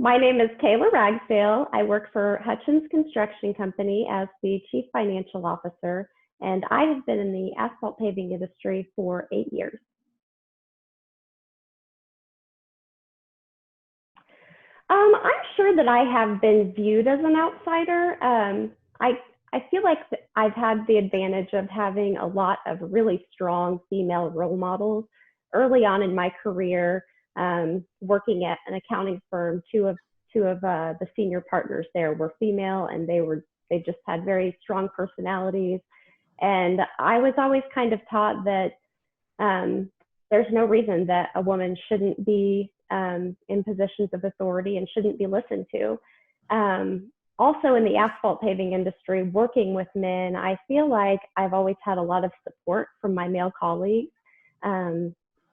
My name is Kayla Ragsdale. I work for Hutchins Construction Company as the Chief Financial Officer, and I have been in the asphalt paving industry for 8 years. I'm sure that I have been viewed as an outsider. I feel like I've had the advantage of having a lot of really strong female role models early on in my career. Working at an accounting firm, two of the senior partners there were female, and they just had very strong personalities. And I was always kind of taught that there's no reason that a woman shouldn't be in positions of authority and shouldn't be listened to. Also in the asphalt paving industry, working with men, I feel like I've always had a lot of support from my male colleagues,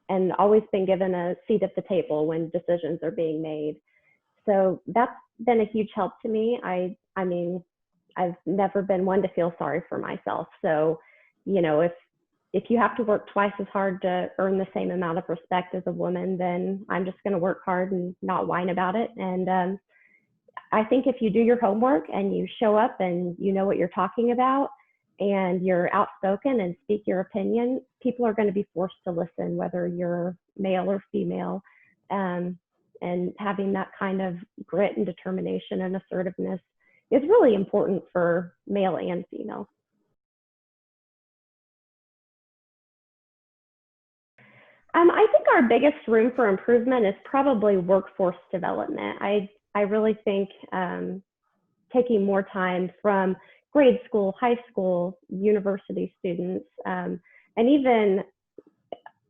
and always been given a seat at the table when decisions are being made. So that's been a huge help to me. I mean, I've never been one to feel sorry for myself. So, if you have to work twice as hard to earn the same amount of respect as a woman, then I'm just going to work hard and not whine about it. And I think if you do your homework and you show up and you know what you're talking about and you're outspoken and speak your opinion, people are going to be forced to listen, whether you're male or female. And having that kind of grit and determination and assertiveness is really important for male and female. I think our biggest room for improvement is probably workforce development. I really think taking more time from grade school, high school, university students, and even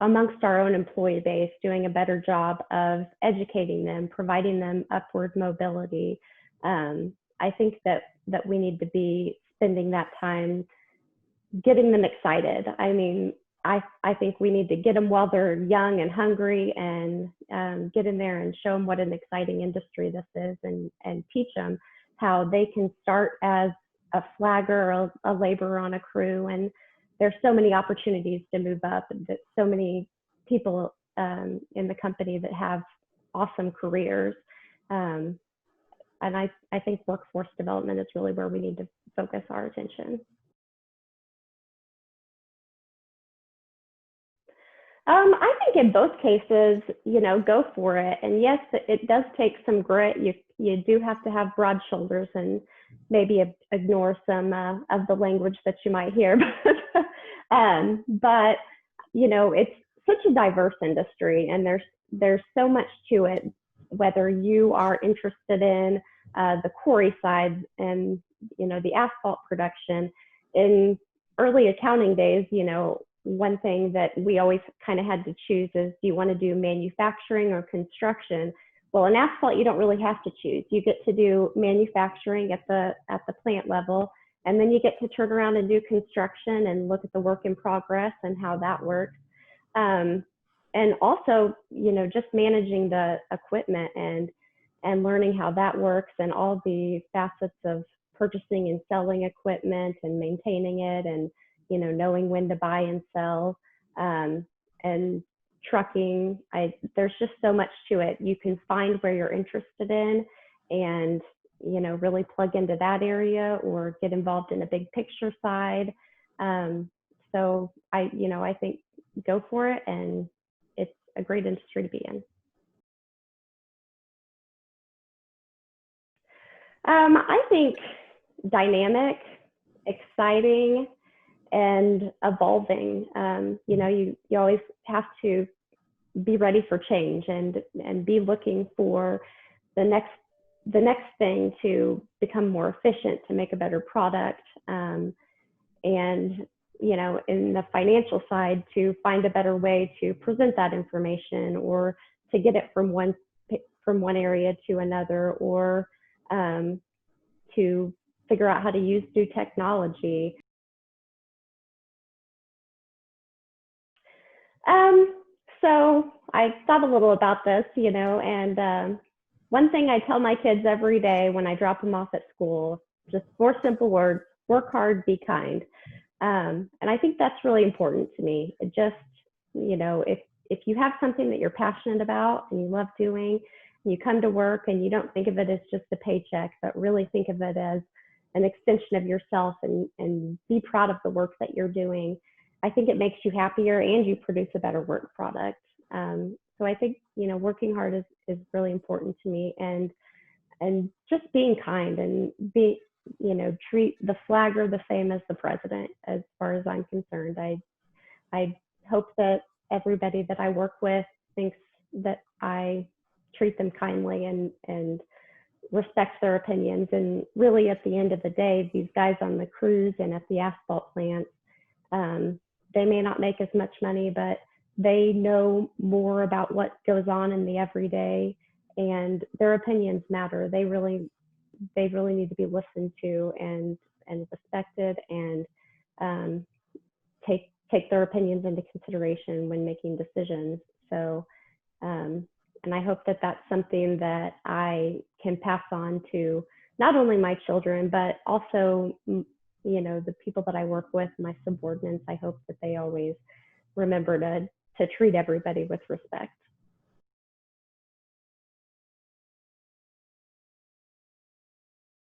amongst our own employee base, doing a better job of educating them, providing them upward mobility. I think that we need to be spending that time getting them excited. I mean, I think we need to get them while they're young and hungry, and get in there and show them what an exciting industry this is, and teach them how they can start as a flagger or a laborer on a crew. And there's so many opportunities to move up, and that so many people in the company that have awesome careers. And I think workforce development is really where we need to focus our attention. I think in both cases, go for it. And yes, it does take some grit. You do have to have broad shoulders and maybe ignore some of the language that you might hear. But it's such a diverse industry, and there's so much to it. Whether you are interested in the quarry side and the asphalt production. In early accounting days, one thing that we always kind of had to choose is, do you want to do manufacturing or construction? Well, in asphalt, you don't really have to choose. You get to do manufacturing at the plant level, and then you get to turn around and do construction and look at the work in progress and how that works. And also, just managing the equipment and learning how that works, and all the facets of purchasing and selling equipment and maintaining it, and knowing when to buy and sell, and trucking. There's just so much to it. You can find where you're interested in and, really plug into that area, or get involved in a big picture side. So I think go for it, and it's a great industry to be in. I think dynamic, exciting, and evolving. You always have to be ready for change, and be looking for the next thing to become more efficient, to make a better product, and in the financial side, to find a better way to present that information, or to get it from one area to another, or to figure out how to use new technology. So I thought a little about this, and one thing I tell my kids every day when I drop them off at school, just 4 simple words: work hard, be kind. And I think that's really important to me. It just, if you have something that you're passionate about and you love doing, you come to work and you don't think of it as just a paycheck, but really think of it as an extension of yourself, and be proud of the work that you're doing, I think it makes you happier and you produce a better work product. So I think, working hard is really important to me, and just being kind, and treat the flagger the same as the president, as far as I'm concerned. I hope that everybody that I work with thinks that I treat them kindly, and respect their opinions. And really, at the end of the day, these guys on the crews and at the asphalt plants, they may not make as much money, but they know more about what goes on in the everyday, and their opinions matter. They really need to be listened to and respected, and um, take their opinions into consideration when making decisions. So, and I hope that that's something that I can pass on to not only my children, but also, the people that I work with, my subordinates. I hope that they always remember to treat everybody with respect.